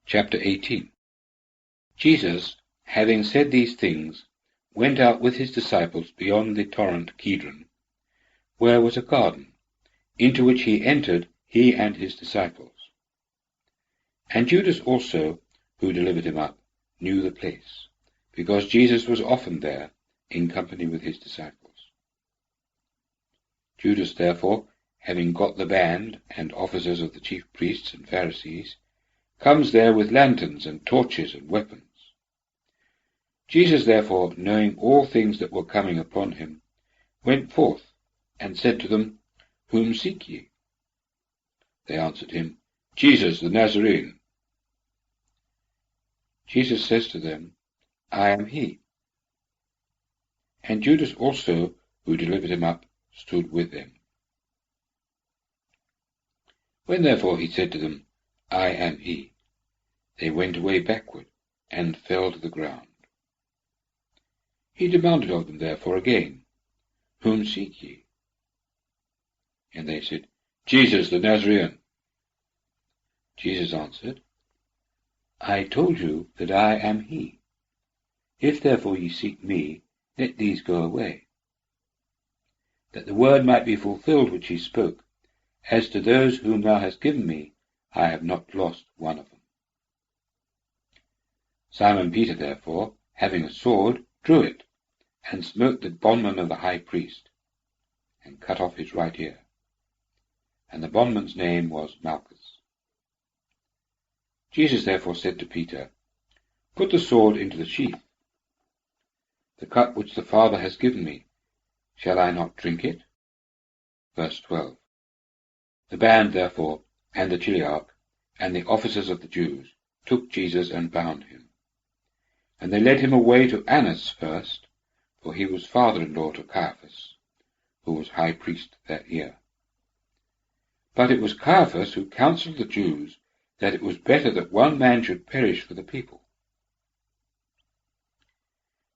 Chapter 18. Jesus, having said these things, went out with his disciples beyond the torrent Kidron, where was a garden, into which he entered, he and his disciples. And Judas also, who delivered him up, knew the place, because Jesus was often there, in company with his disciples. Judas therefore, having got the band and officers of the chief priests and Pharisees, comes there with lanterns and torches and weapons. Jesus therefore, knowing all things that were coming upon him, went forth, and said to them, Whom seek ye? They answered him, Jesus the Nazarene. Jesus says to them, I am he. And Judas also, who delivered him up, stood with them. When therefore he said to them, I am he, they went away backward, and fell to the ground. He demanded of them therefore again, Whom seek ye? And they said, Jesus the Nazarene. Jesus answered, I told you that I am he. If therefore ye seek me, let these go away. That the word might be fulfilled which he spoke, As to those whom thou hast given me, I have not lost one of them. Simon Peter therefore, having a sword, drew it, and smote the bondman of the high priest, and cut off his right ear. And the bondman's name was Malchus. Jesus therefore said to Peter, Put the sword into the sheath. The cup which the Father has given me, shall I not drink it? Verse 12. The band therefore, and the chiliarch, and the officers of the Jews, took Jesus and bound him. And they led him away to Annas first, for he was father-in-law to Caiaphas, who was high priest that year. But it was Caiaphas who counselled the Jews that it was better that one man should perish for the people.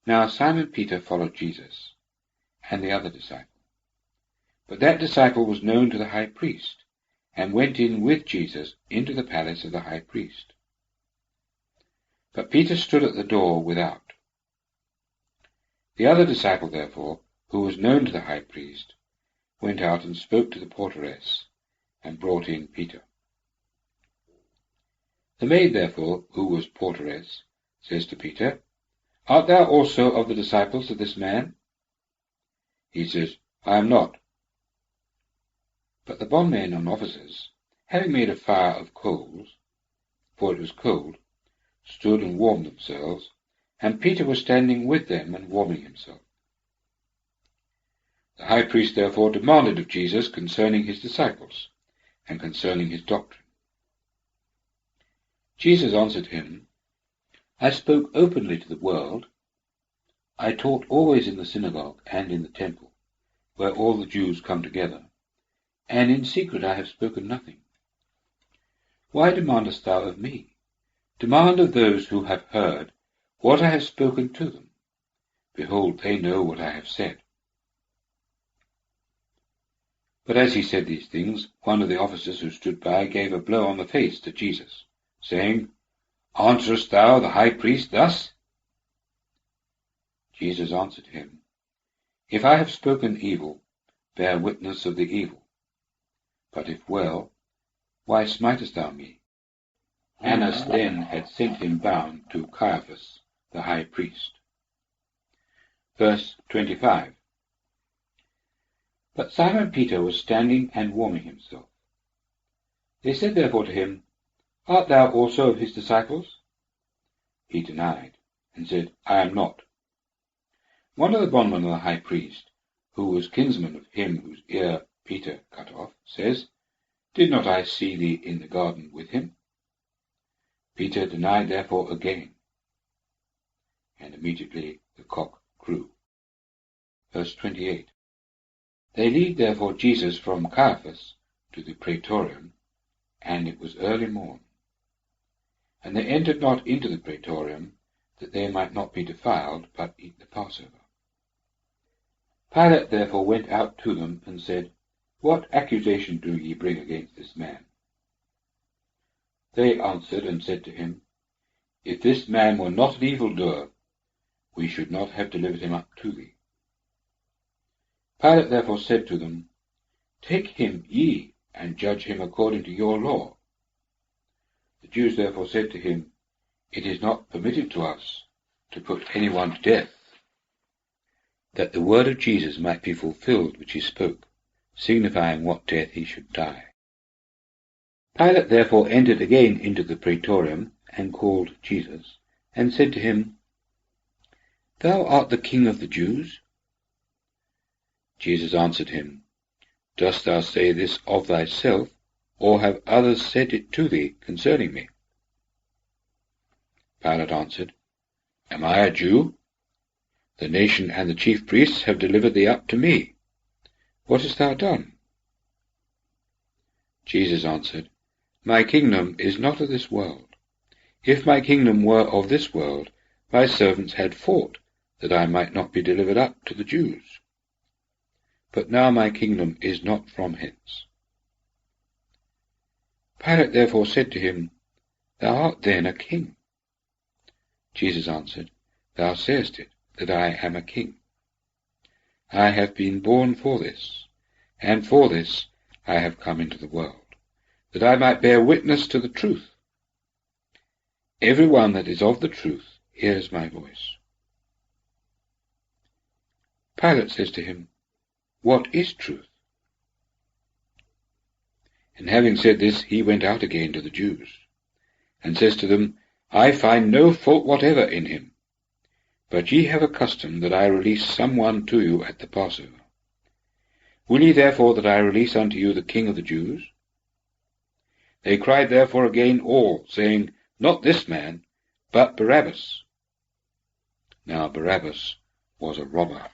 Now Simon Peter followed Jesus, and the other disciple. But that disciple was known to the high priest, and went in with Jesus into the palace of the high priest. But Peter stood at the door without. The other disciple therefore, who was known to the high priest, went out and spoke to the porteress, and brought in Peter. The maid therefore, who was porteress, says to Peter, Art thou also of the disciples of this man? He says, I am not. But the bondmen and officers, having made a fire of coals, for it was cold, stood and warmed themselves, and Peter was standing with them and warming himself. The high priest therefore demanded of Jesus concerning his disciples, and concerning his doctrine. Jesus answered him, I spoke openly to the world. I taught always in the synagogue and in the temple, where all the Jews come together, and in secret I have spoken nothing. Why demandest thou of me? Demand of those who have heard what I have spoken to them. Behold, they know what I have said. But as he said these things, one of the officers who stood by gave a blow on the face to Jesus, saying, Answerest thou the high priest thus? Jesus answered him, If I have spoken evil, bear witness of the evil. But if well, why smitest thou me? Annas then had sent him bound to Caiaphas, the high priest. Verse 25. But Simon Peter was standing and warming himself. They said therefore to him, Art thou also of his disciples? He denied, and said, I am not. One of the bondmen of the high priest, who was kinsman of him whose ear Peter cut off, says, Did not I see thee in the garden with him? Peter denied therefore again, and immediately the cock crew. Verse 28. They lead therefore Jesus from Caiaphas to the praetorium, and it was early morn. And they entered not into the praetorium, that they might not be defiled, but eat the Passover. Pilate therefore went out to them, and said, What accusation do ye bring against this man? They answered and said to him, If this man were not an evildoer, we should not have delivered him up to thee. Pilate therefore said to them, Take him ye, and judge him according to your law. The Jews therefore said to him, It is not permitted to us to put anyone to death, that the word of Jesus might be fulfilled which he spoke, signifying what death he should die. Pilate therefore entered again into the praetorium, and called Jesus, and said to him, Thou art the King of the Jews? Jesus answered him, Dost thou say this of thyself, or have others said it to thee concerning me? Pilate answered, Am I a Jew? The nation and the chief priests have delivered thee up to me. What hast thou done? Jesus answered, My kingdom is not of this world. If my kingdom were of this world, my servants had fought, that I might not be delivered up to the Jews. But now my kingdom is not from hence. Pilate therefore said to him, Thou art then a king? Jesus answered, Thou sayest it, that I am a king. I have been born for this, and for this I have come into the world, that I might bear witness to the truth. Every one that is of the truth hears my voice. Pilate says to him, What is truth? And having said this, he went out again to the Jews, and says to them, I find no fault whatever in him. But ye have a custom that I release some one to you at the Passover. Will ye therefore that I release unto you the King of the Jews? They cried therefore again all, saying, Not this man, but Barabbas. Now Barabbas was a robber.